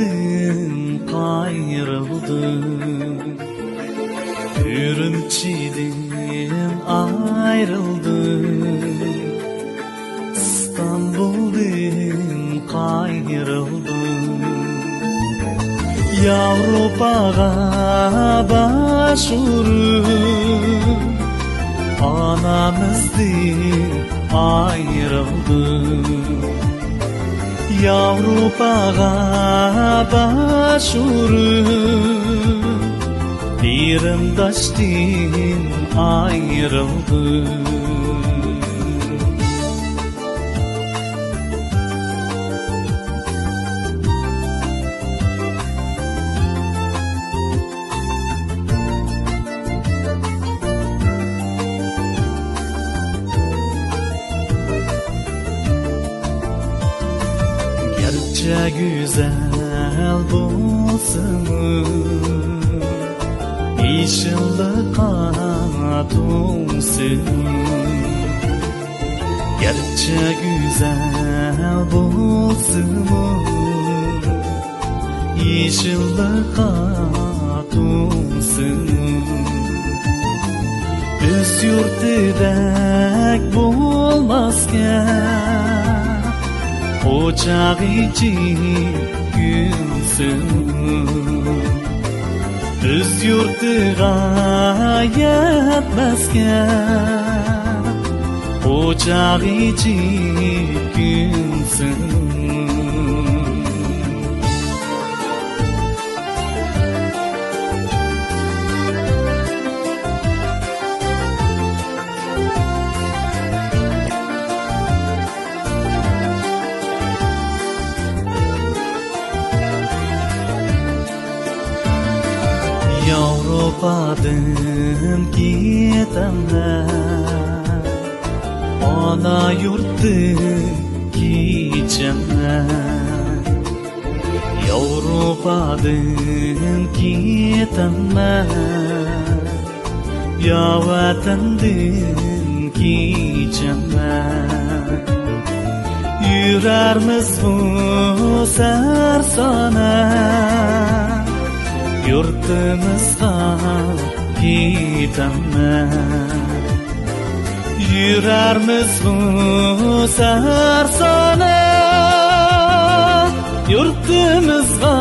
buldum kayrıldım, Ürümçiden ayrıldım, İstanbul'dan kayrıldım. Yavrupağa başvurup anamızdan ayrıldım. Yavrupağa başvurup bir taştan ayrıldım. Gerçe güzel bulsun, İnşallah katılsın. Gerçe güzel bulsun, İnşallah katılsın. Öz yurtidek bulmazken ocak için gülsün. Öz yurtıga yetmezken ocak için gülsün. Yavrupadan gidenler, ana yurttan geçenler. Yavrupadan gidenler, ya vatandan geçenler. Yürermiz bu sersana, yurtimizga gidenler. Yürermiz bu sersana, yurtimizga